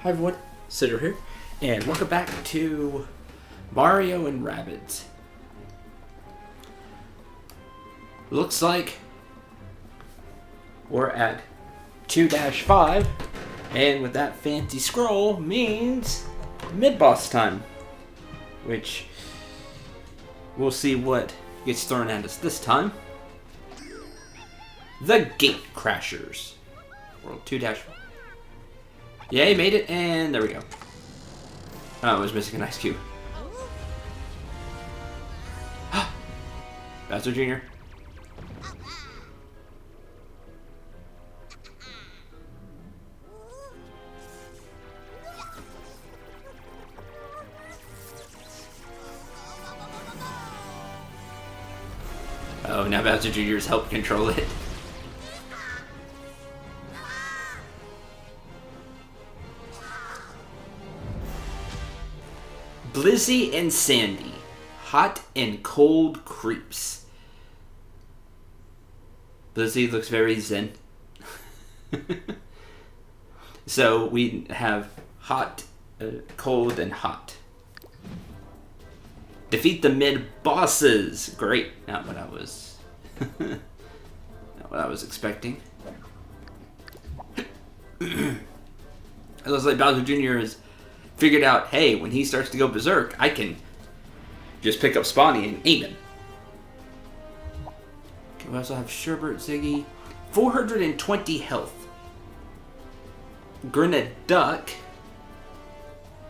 Hi everyone, Cendril here, and welcome back to Mario and Rabbids. Looks like we're at 2-5, and with that fancy scroll means mid-boss time, which we'll see what gets thrown at us this time. The Gate Crashers. World 2-5. Yay, made it, and there we go. Oh, I was missing an ice cube. Bowser Jr. Oh, now Bowser Jr.'s helped control it. Blizzy and Sandy, hot and cold creeps. Blizzy looks very zen. So we have hot, cold, and hot. Defeat the mid-bosses. Great. Not what I was not what I was expecting. It looks like Bowser Jr. is figured out, hey, when he starts to go berserk, I can just pick up Spawny and aim him. Okay, we also have Sherbert, Ziggy. 420 health. Duck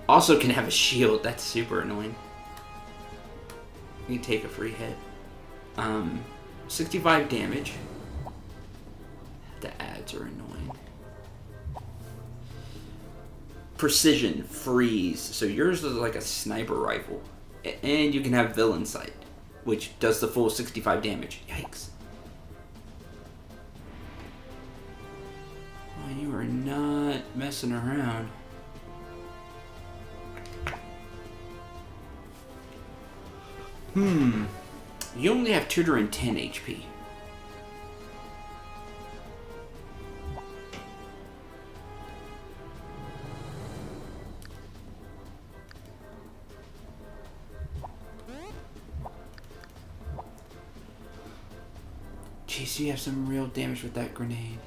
also can have a shield. That's super annoying. You can take a free hit. 65 damage. The ads are annoying. Precision, freeze. So yours is like a sniper rifle. And you can have villain sight, which does the full 65 damage. Yikes. Well, you are not messing around. You only have 210 HP. Jeez, you have some real damage with that grenade.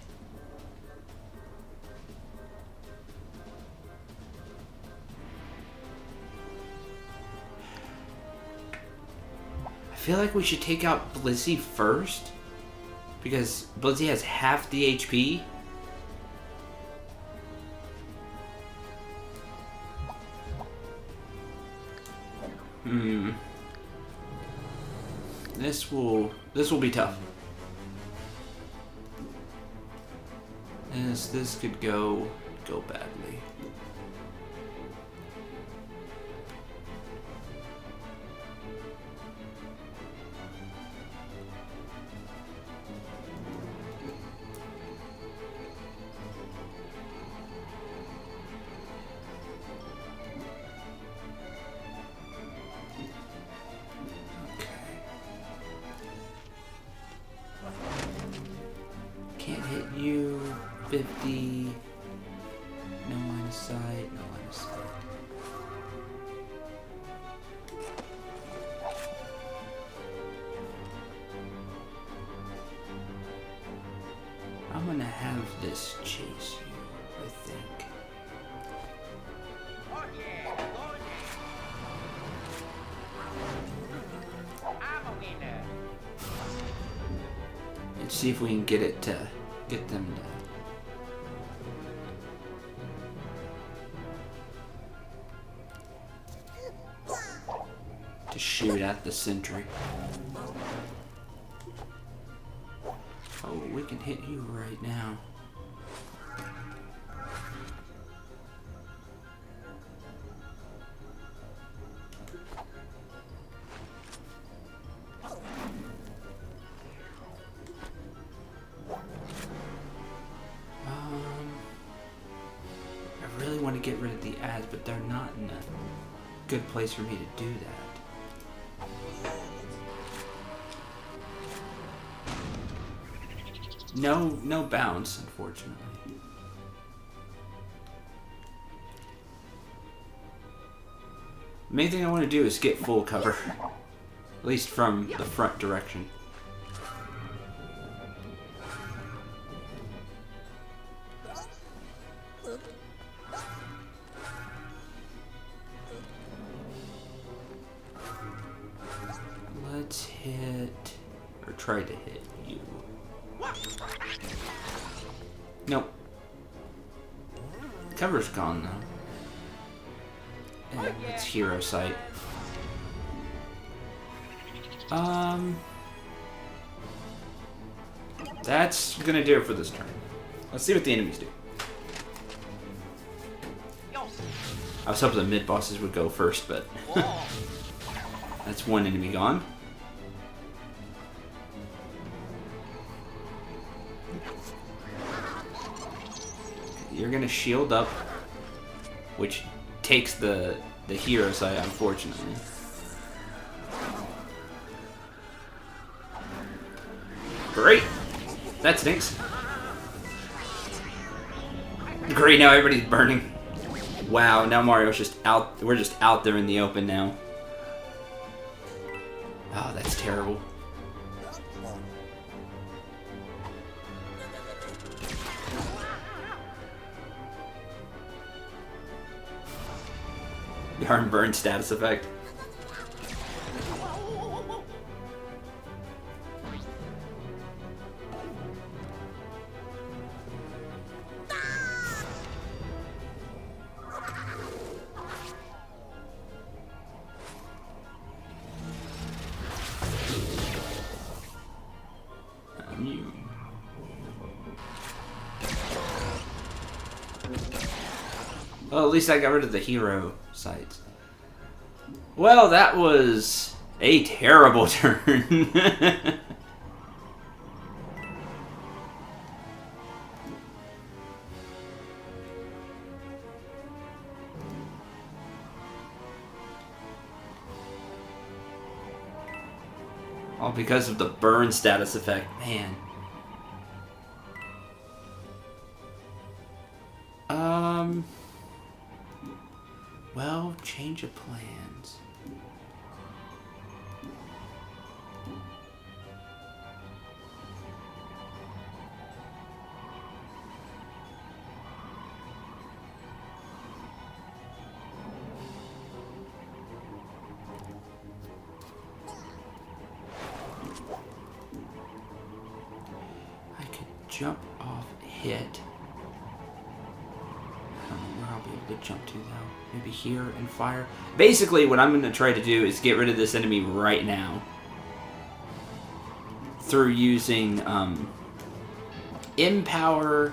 I feel like we should take out Blizzy first, because Blizzy has half the HP. This will be tough. This could go badly. Can't hit you. 50. No line of sight. No line of sight. I'm gonna have this chase you, I think. Let's see if we can get them to shoot at the sentry. Oh, we can hit you right now. I really want to get rid of the ads, but they're not in a good place for me to do that. No bounce, unfortunately. Main thing I want to do is get full cover. At least from the front direction. Let's hit, or try to hit you. Nope. Cover's gone though. And it's hero sight. That's gonna do it for this turn. Let's see what the enemies do. I was hoping the mid bosses would go first, but that's one enemy gone. You're gonna shield up, which takes the hero side, unfortunately. Great! That stinks. Great, now everybody's burning. Wow, now Mario's just out. We're just out there in the open now. Oh, that's terrible. Yarn burn status effect. Well, at least I got rid of the hero sights. Well, that was a terrible turn. All because of the burn status effect, man. Well, change of plans. I could jump off, hit. I don't know where I'll be able to jump to though. Maybe here and fire. Basically, what I'm going to try to do is get rid of this enemy right now. Through using Empower.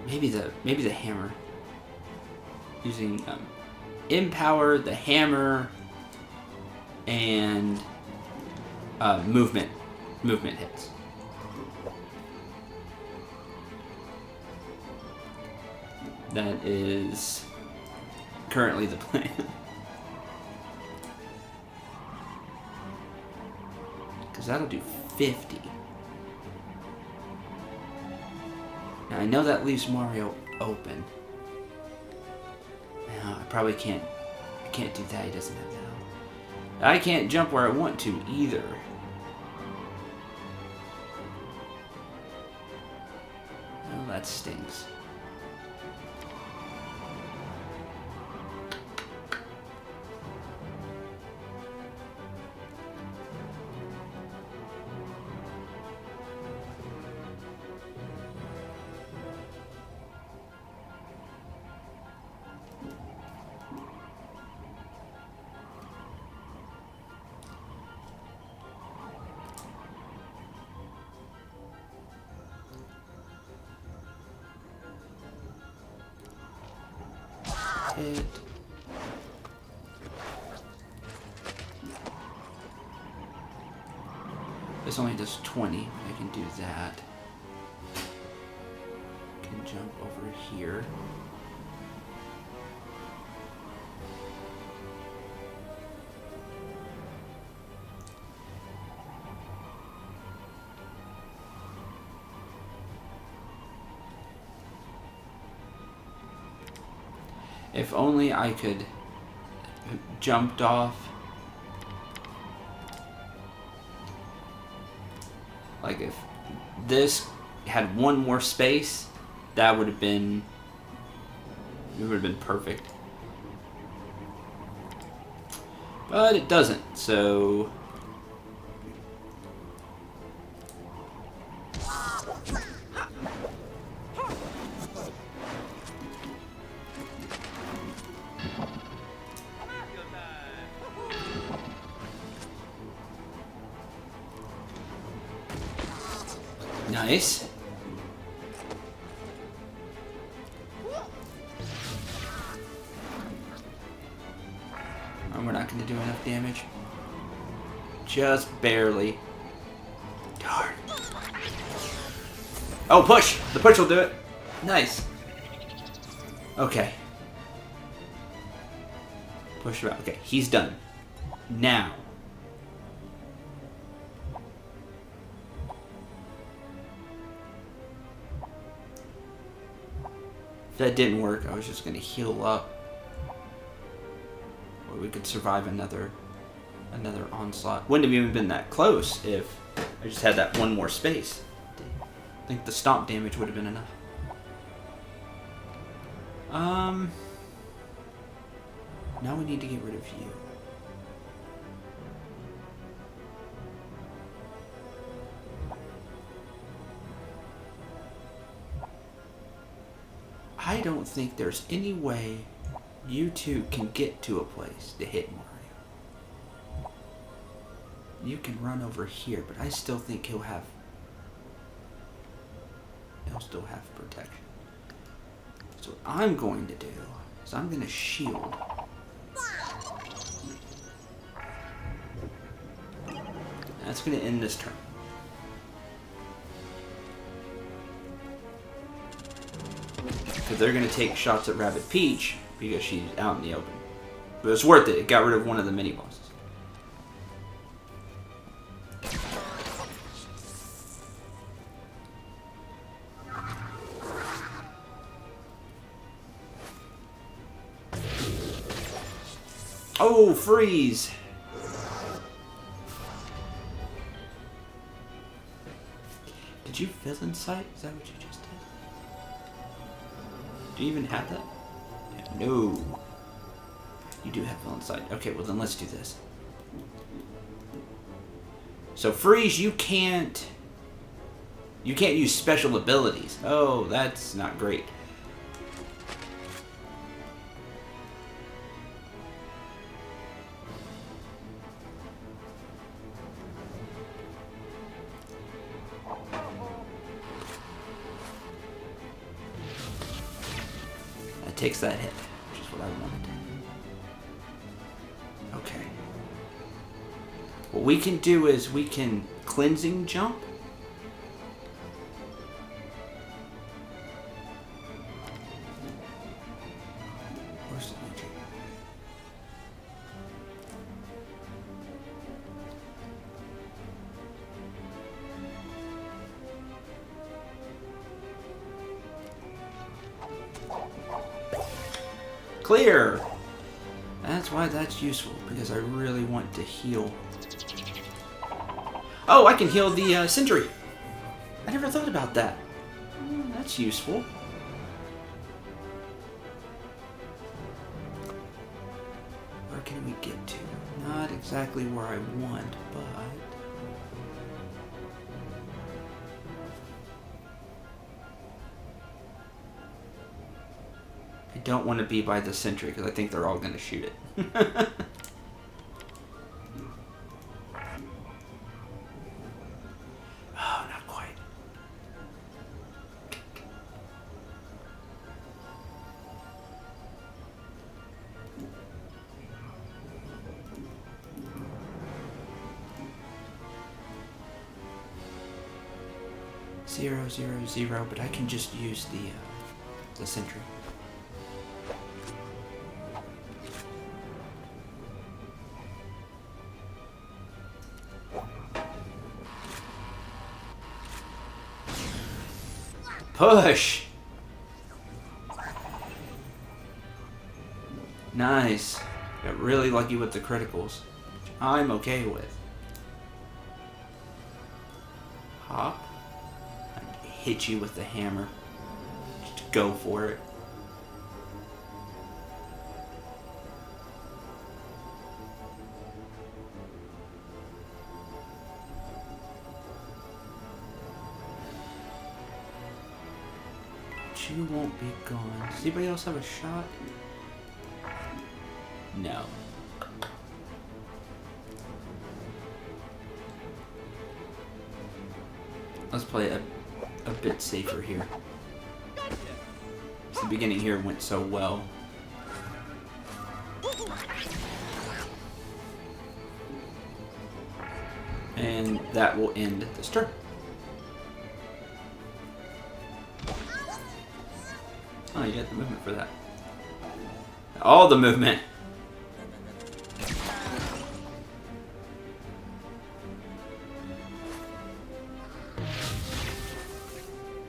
Maybe the hammer. Using Empower, the hammer, and movement hits. That is currently the plan. Because that'll do 50. Now I know that leaves Mario open. Now I probably can't. I can't do that. He doesn't have that. I can't jump where I want to either. Well, that stinks. Hit. This only does 20. I can do that. Can jump over here. If only I could jumped off. Like if this had one more space, that would have been, it would have been perfect. But it doesn't, so nice. And we're not going to do enough damage. Just barely. Darn. Oh, push! The push will do it. Nice. Okay. Push around. Okay, he's done. Now. If that didn't work, I was just going to heal up. Or we could survive another onslaught. Wouldn't have even been that close if I just had that one more space. I think the stomp damage would have been enough. Now we need to get rid of you. I don't think there's any way you two can get to a place to hit Mario. You can run over here, but I still think he'll still have protection. So what I'm going to do is I'm going to shield. That's going to end this turn. Because they're going to take shots at Rabbid Peach because she's out in the open. But it's worth it. It got rid of one of the mini bosses. Oh, freeze! Did you fill in sight? Is that what you just did? Do you even have that? No. You do have fill in sight. Okay, well then let's do this. So freeze, you can't use special abilities. Oh, that's not great. Takes that hit, which is what I wanted. Okay. What we can do is we can cleansing jump. Where's the magic? Clear! That's why that's useful, because I really want to heal. Oh, I can heal the Cendril. I never thought about that. That's useful. Where can we get to? Not exactly where I want, but... I don't want to be by the sentry because I think they're all going to shoot it. Oh, not quite. Zero, zero, zero, but I can just use the sentry. Push! Nice. Got really lucky with the criticals, which I'm okay with. Hop. I hit you with the hammer. Just go for it. You won't be gone. Does anybody else have a shot? No. Let's play a bit safer here. The beginning here went so well. And that will end this turn. Oh, you got the movement for that. All the movement.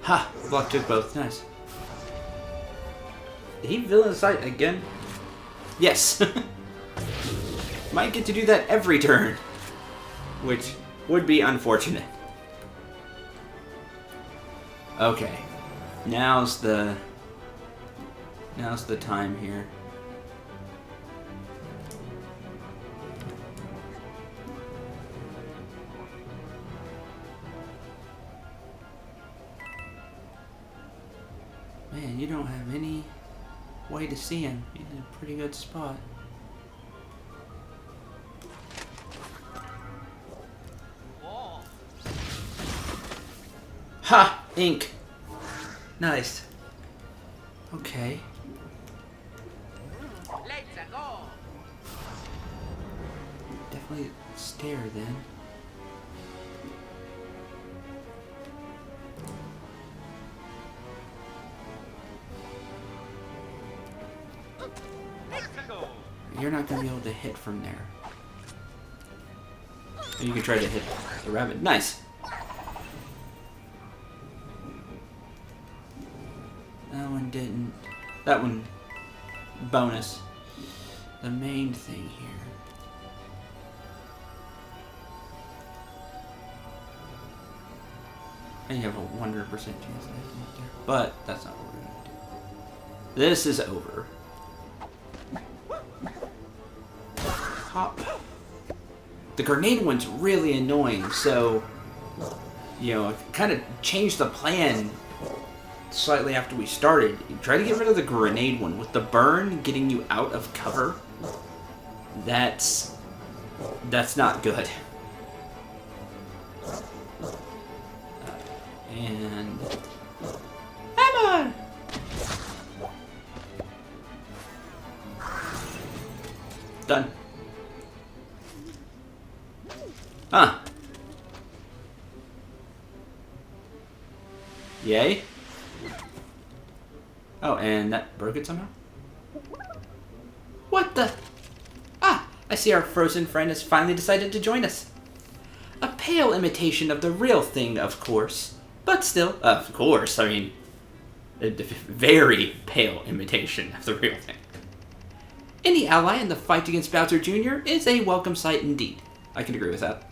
Ha! Block took both. Nice. Did he villain sight again? Yes. Might get to do that every turn, which would be unfortunate. Okay. Now's the time here. Man, you don't have any way to see him. He's in a pretty good spot. Ha! Ink! Nice. Okay. Definitely stare then. You're not going to be able to hit from there. You can try to hit the rabbit. Nice! That one didn't. That one, bonus. The main thing here. And you have a 100% chance of hitting it there. But that's not what we're going to do. This is over. Hop. The grenade one's really annoying, so, you know, I kind of changed the plan slightly after we started. Try to get rid of the grenade one. With the burn getting you out of cover, that's not good. And come on! Done. Huh. Yay. Oh, and that broke it somehow? What the? Ah, I see our frozen friend has finally decided to join us. A pale imitation of the real thing, of course. But still, of course, I mean, a very pale imitation of the real thing. Any ally in the fight against Bowser Jr. is a welcome sight indeed. I can agree with that.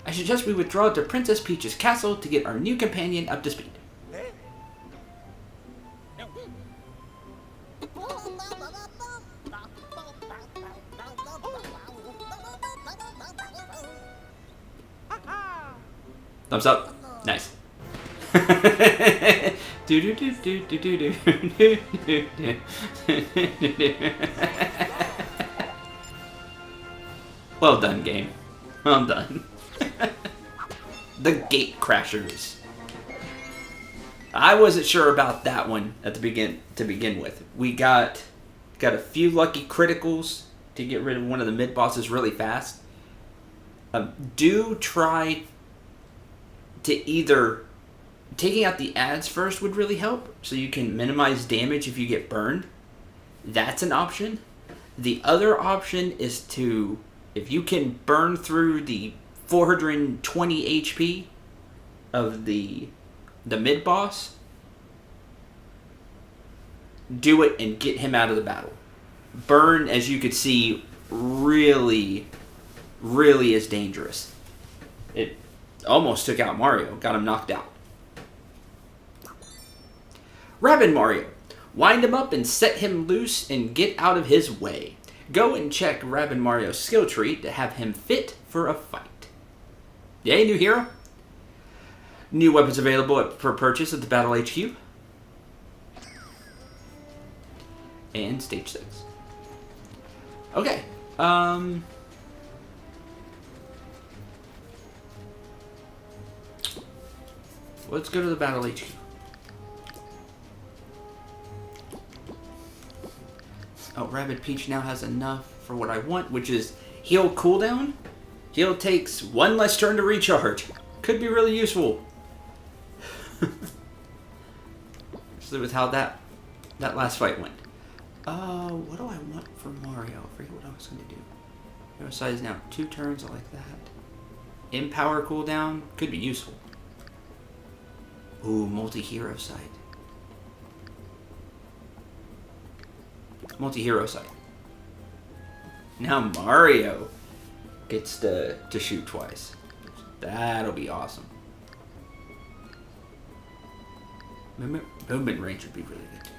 I suggest we withdraw to Princess Peach's castle to get our new companion up to speed. Thumbs up. Nice. Well done, game. Well done. The Gate Crashers. I wasn't sure about that one to begin with. We got a few lucky criticals to get rid of one of the mid bosses really fast. Do try to either taking out the ads first would really help, so you can minimize damage if you get burned. That's an option. The other option is to, if you can burn through the 420 HP of the mid boss, do it and get him out of the battle. Burn, as you could see, really, really is dangerous. It almost took out Mario, got him knocked out. Rabbid Mario. Wind him up and set him loose and get out of his way. Go and check Rabbid Mario's skill tree to have him fit for a fight. Yay, new hero. New weapons available for purchase at the Battle HQ. And Stage 6. Okay. Let's go to the Battle HQ. Oh, Rabbid Peach now has enough for what I want, which is heal cooldown. Heal takes 1 less turn to recharge. Could be really useful. Especially with how that last fight went. What do I want for Mario? I forget what I was going to do. Hero size now 2 turns, I like that. Empower cooldown could be useful. Ooh, multi-hero sight. Multi-hero sight. Now Mario gets to shoot twice. That'll be awesome. Movement range would be really good.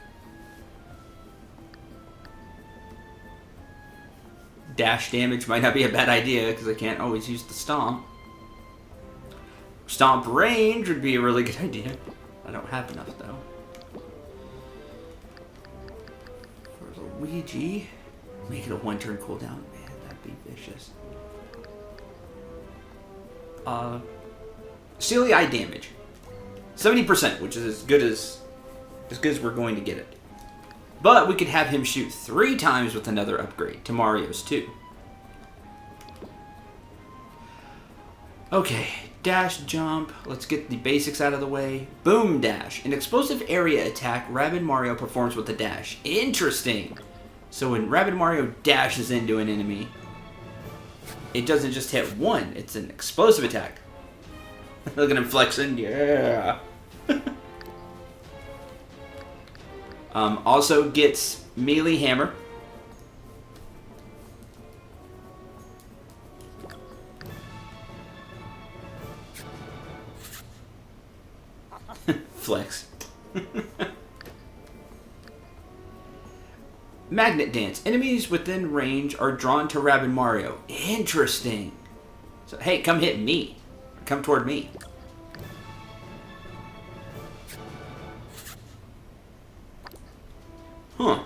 Dash damage might not be a bad idea because I can't always use the stomp. Stomp range would be a really good idea. I don't have enough though. For Luigi, make it a 1-turn cooldown. Man, that'd be vicious. Steely Eye damage. 70%, which is as good as we're going to get it. But we could have him shoot 3 times with another upgrade to Mario's 2. Okay, dash, jump. Let's get the basics out of the way. Boom dash. An explosive area attack Rabbid Mario performs with a dash. Interesting. So when Rabbid Mario dashes into an enemy, it doesn't just hit 1. It's an explosive attack. Look at him flexing. Yeah. Also gets melee hammer. Flex. Magnet dance. Enemies within range are drawn to Rabbid Mario. Interesting. So hey, come hit me. Come toward me. Huh.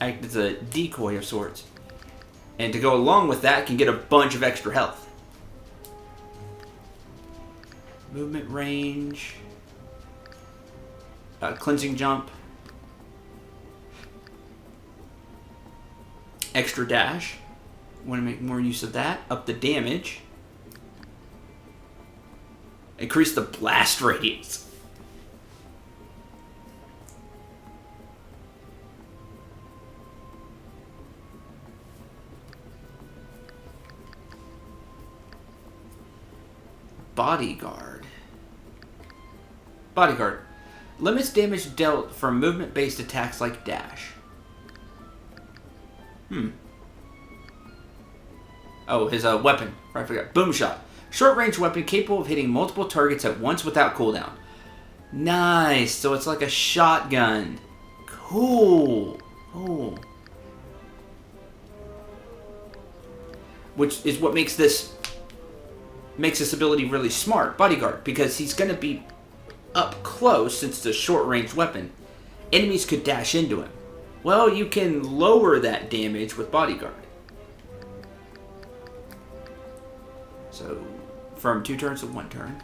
Act as a decoy of sorts. And to go along with that, can get a bunch of extra health. Movement range. Cleansing jump. Extra dash. Want to make more use of that. Up the damage. Increase the blast radius. Bodyguard. Bodyguard. Limits damage dealt from movement-based attacks like dash. Oh, his weapon. I forgot. Boom shot. Short-range weapon capable of hitting multiple targets at once without cooldown. Nice. So it's like a shotgun. Cool. Cool. Which is what makes this ability really smart, Bodyguard, because he's going to be up close since it's a short-range weapon. Enemies could dash into him. Well, you can lower that damage with Bodyguard. So, from 2 turns to 1 turn.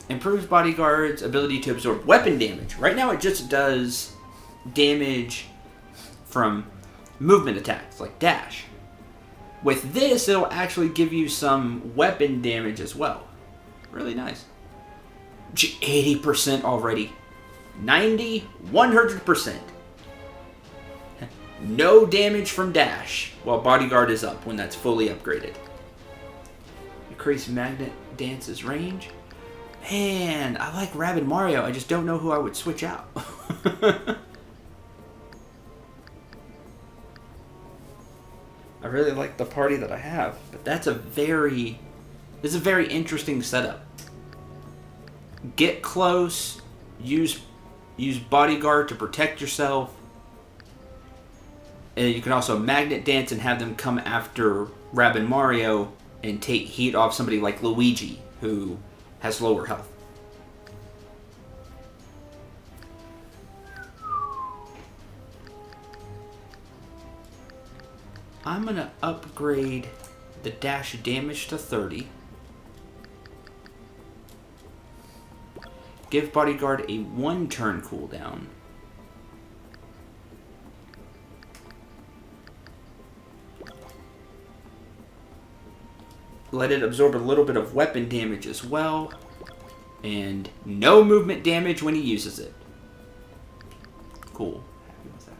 Improves Bodyguard's ability to absorb weapon damage. Right now it just does damage from movement attacks, like dash. With this, it'll actually give you some weapon damage as well. Really nice. 80% already. 90, 100%. No damage from dash while Bodyguard is up when that's fully upgraded. Increase Magnet Dance's range. Man, I like Rabbid Mario. I just don't know who I would switch out. I really like the party that I have. But this is a very interesting setup. Get close, use bodyguard to protect yourself. And you can also magnet dance and have them come after Rabbid Mario and take heat off somebody like Luigi, who has lower health. I'm going to upgrade the dash damage to 30. Give bodyguard a 1-turn cooldown. Let it absorb a little bit of weapon damage as well. And no movement damage when he uses it. Cool. Happy with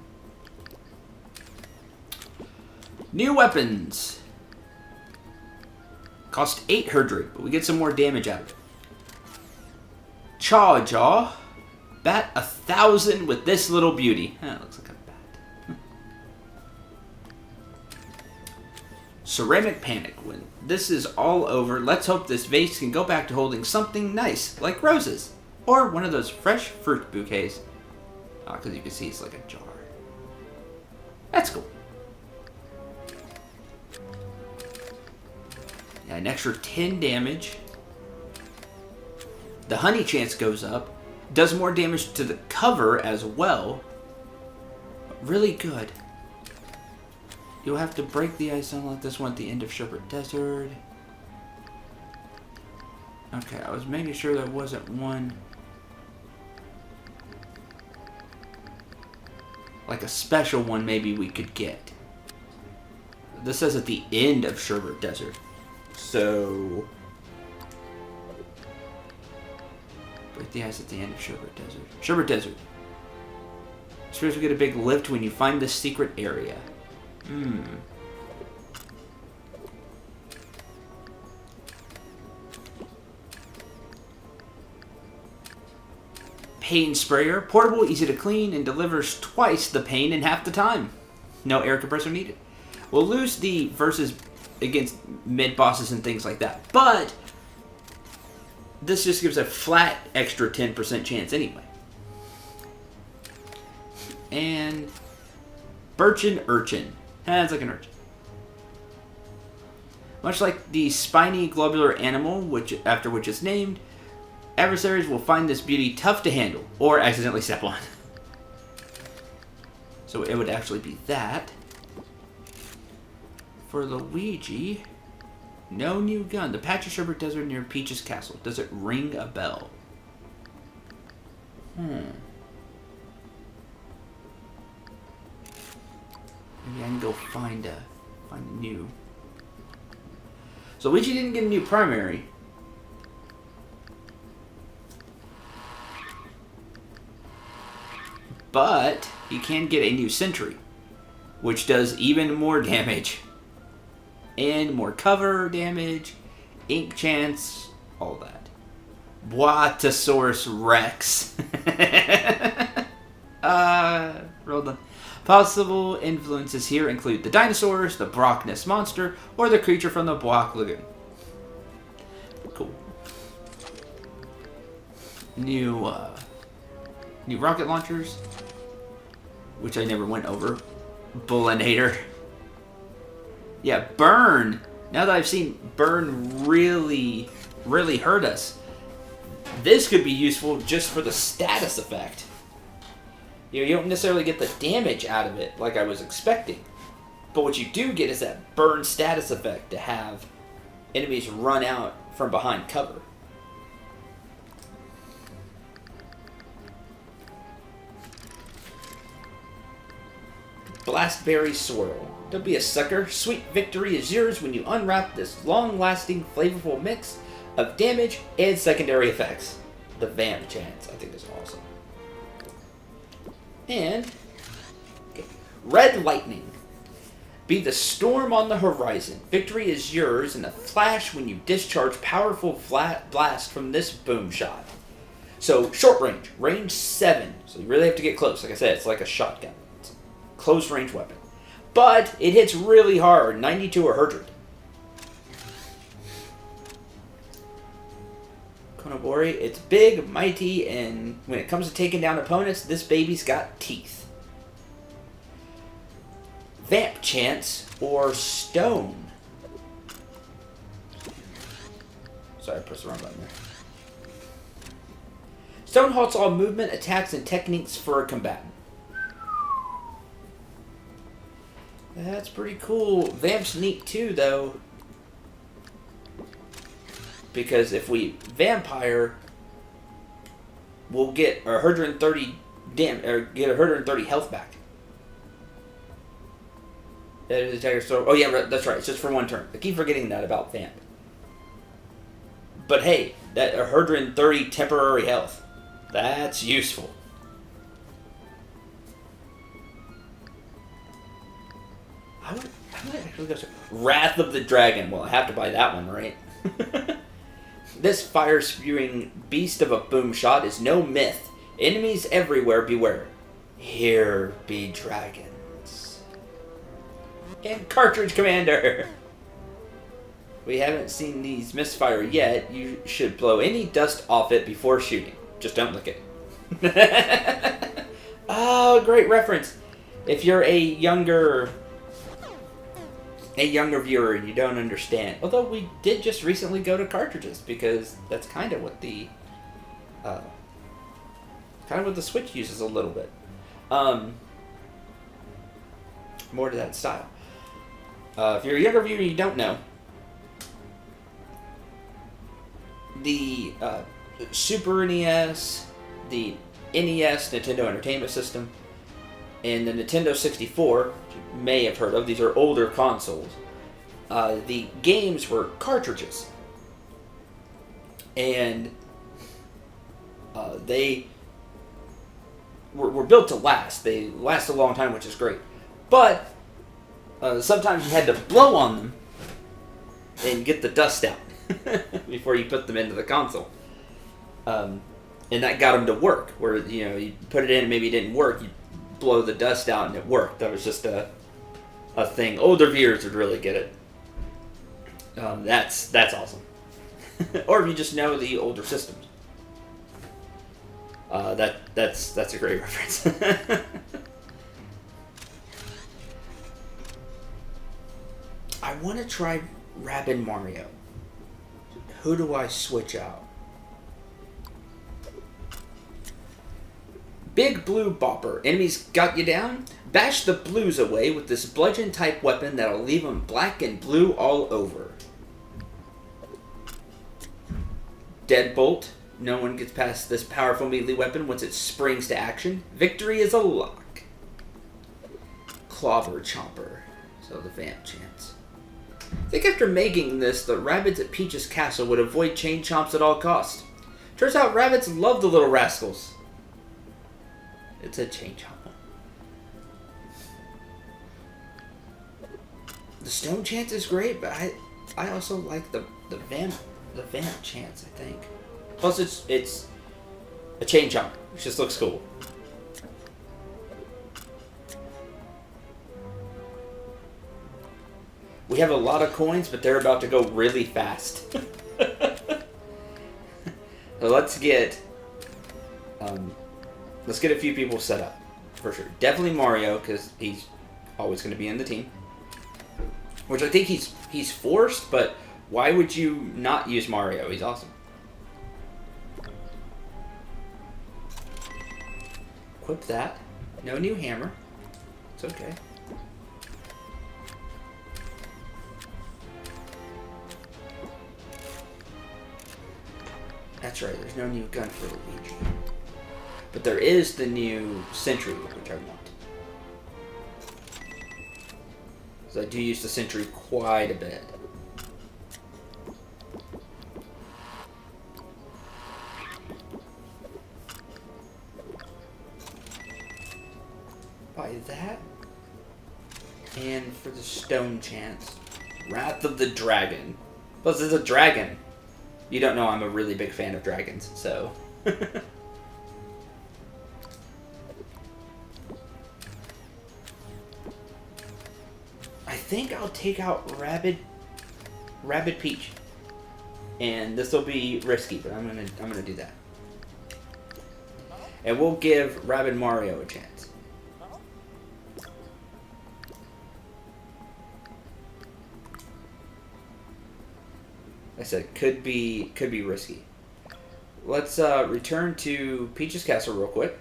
that. New weapons. Cost 800, but we get some more damage out of it. Chaw Jaw. Bat 1,000 with this little beauty. That looks like a bat. Ceramic Panic. When this is all over, let's hope this vase can go back to holding something nice, like roses. Or one of those fresh fruit bouquets. Because you can see it's like a jar. That's cool. Yeah, an extra 10 damage. The honey chance goes up. Does more damage to the cover as well. Really good. You'll have to break the ice unlock this one at the end of Sherbet Desert. Okay, I was making sure there wasn't one. Like a special one maybe we could get. This says at the end of Sherbet Desert. So... break the ice at the end of Sherbet Desert. Sherbet Desert. Spirits will get a big lift when you find this secret area. Pain Sprayer. Portable, easy to clean, and delivers twice the pain in half the time. No air compressor needed. We'll lose the versus against mid-bosses and things like that. But this just gives a flat extra 10% chance anyway. And Birchin Urchin. It's like an urchin. Much like the spiny globular animal, after which it's named, adversaries will find this beauty tough to handle or accidentally step on. So it would actually be that. For Luigi, no new gun. The patch of Sherbet Desert near Peach's castle. Does it ring a bell? Maybe I can go find a new. So Luigi didn't get a new primary. But he can get a new sentry, which does even more damage. And more cover damage, ink chance, all that. Boatosaurus Rex. Roll them. Possible influences here include the dinosaurs, the Brock Ness monster, or the creature from the Block Lagoon. Cool. New rocket launchers, which I never went over. Bullinator. Yeah, Burn. Now that I've seen Burn really hurt us, this could be useful just for the status effect. You don't necessarily get the damage out of it like I was expecting. But what you do get is that burn status effect to have enemies run out from behind cover. Blastberry Swirl. Don't be a sucker. Sweet victory is yours when you unwrap this long-lasting, flavorful mix of damage and secondary effects. The Vamp chance, I think, is awesome. And Red Lightning. Be the storm on the horizon. Victory is yours in a flash when you discharge powerful flat blast from this boom shot. So short range, range 7. So you really have to get close. Like I said, it's like a shotgun. It's a close range weapon. but it hits really hard, 92 or 100. Konobori, it's big, mighty, and when it comes to taking down opponents, this baby's got teeth. Vamp Chance or Stone. Sorry, I pressed the wrong button there. Stone halts all movement, attacks, and techniques for a combatant. That's pretty cool. Vamp's neat too, though. Because if we Vampire, we'll get 130 get 130 health back. That is attacker, so oh yeah, that's right. It's just for one turn. I keep forgetting that about Vamp. But hey, that 130 temporary health, that's useful. I would actually go to Wrath of the Dragon. Well, I have to buy that one, right? This fire-spewing beast of a boom shot is no myth. Enemies everywhere beware. Here be dragons. And Cartridge Commander! We haven't seen these misfire yet. You should blow any dust off it before shooting. Just don't lick it. Oh, great reference. If you're a younger viewer and you don't understand. Although we did just recently go to cartridges because that's kind of what the Switch uses a little bit. More to that style. If you're a younger viewer and you don't know, the Super NES, the NES, Nintendo Entertainment System, and the Nintendo 64, which you may have heard of, these are older consoles. The games were cartridges. And they were built to last. They last a long time, which is great. But sometimes you had to blow on them and get the dust out before you put them into the console. And that got them to work. Where, you put it in, maybe it didn't work, you blow the dust out and it worked. That was just a thing. Older viewers would really get it. That's awesome. Or if you just know the older systems. That's a great reference. I want to try Rabbids Mario. Who do I switch out? Big Blue Bopper. Enemies got you down? Bash the blues away with this bludgeon-type weapon that'll leave them black and blue all over. Deadbolt. No one gets past this powerful melee weapon once it springs to action. Victory is a lock. Clobber Chomper. So the Vamp Chance. I think after making this, the Rabbids at Peach's Castle would avoid chain chomps at all costs. Turns out Rabbids love the little rascals. It's a chain chomp. The Stone Chance is great, but I also like the Vamp Chance, I think. Plus it's a chain chomp, which just looks cool. We have a lot of coins, but they're about to go really fast. So let's get a few people set up for sure. Definitely Mario, because he's always going to be in the team. Which I think he's forced, but why would you not use Mario? He's awesome. Equip that. No new hammer. It's okay. That's right, there's no new gun for Luigi. But there is the new Cendril, which I want. Because I do use the Cendril quite a bit. Buy that. And for the Stone Chance, Wrath of the Dragon. Plus, it's a dragon. You don't know I'm a really big fan of dragons, so... think I'll take out Rabbid Peach. And this will be risky, but I'm gonna do that. And we'll give Rabbid Mario a chance. I said could be risky. Let's return to Peach's Castle real quick.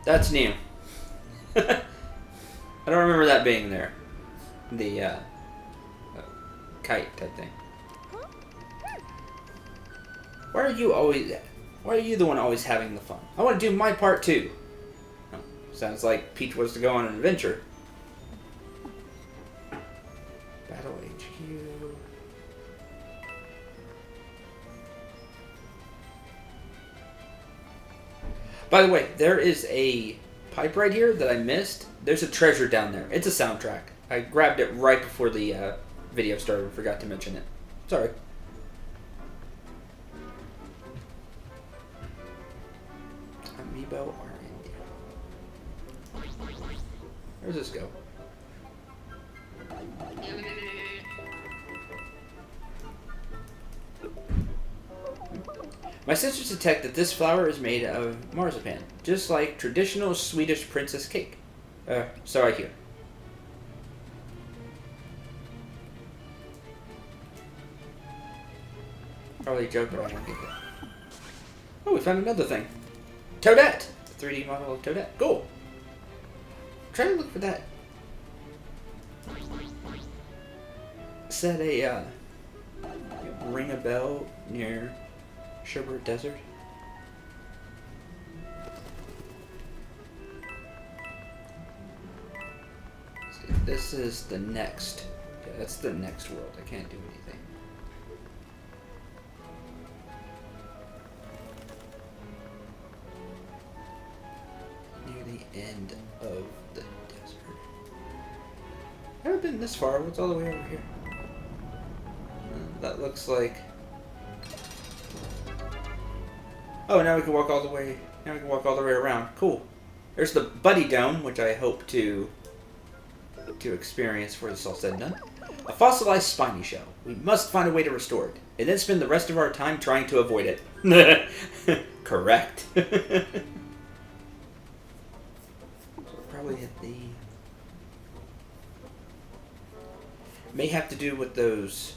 That's new. I don't remember that being there. The kite type thing. Why are you the one always having the fun? I want to do my part too. Oh, sounds like Peach wants to go on an adventure. Battle HQ. By the way, there is a pipe right here that I missed. There's a treasure down there. It's a soundtrack. I grabbed it right before the video started and forgot to mention it. Sorry. Amiibo R&D. Where does this go? My sensors detect that this flower is made of marzipan, just like traditional Swedish princess cake. So I hear. Probably a joke, but I don't get that. Oh, we found another thing. Toadette! A 3D model of Toadette. Cool. Try to look for that. Said a ring a bell near Sherbert Desert. See, this is the next. Yeah, that's the next world. I can't do anything. Near the end of the desert. I haven't been this far. What's all the way over here? That looks like. Oh, now we can walk all the way. Now we can walk all the way around. Cool. There's the Buddy Dome, which I hope to experience before this is all said and done. A fossilized spiny shell. We must find a way to restore it, and then spend the rest of our time trying to avoid it. Correct. So we'll probably hit the. May have to do with those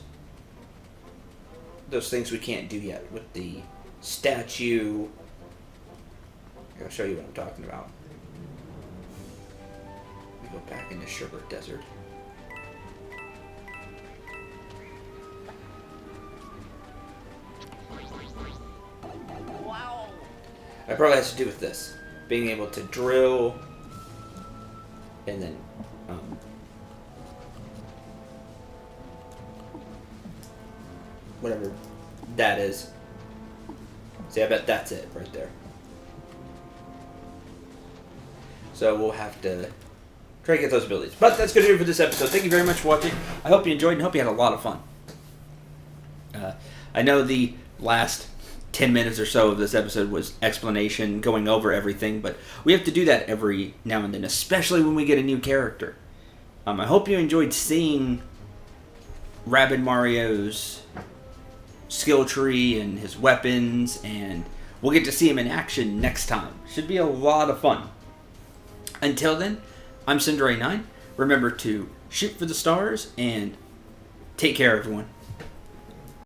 things we can't do yet with the statue. I'll show you what I'm talking about. We go back into Sherbert Desert. Wow. It probably has to do with this. Being able to drill and then whatever that is. See, I bet that's it right there. So we'll have to try to get those abilities. But that's going to do it for this episode. Thank you very much for watching. I hope you enjoyed and hope you had a lot of fun. I know the last 10 minutes or so of this episode was explanation, going over everything, but we have to do that every now and then, especially when we get a new character. I hope you enjoyed seeing Rabbid Mario's skill tree and his weapons, and we'll get to see him in action next time. Should be a lot of fun. Until then, I'm Cendril 9. Remember to shoot for the stars and take care, everyone.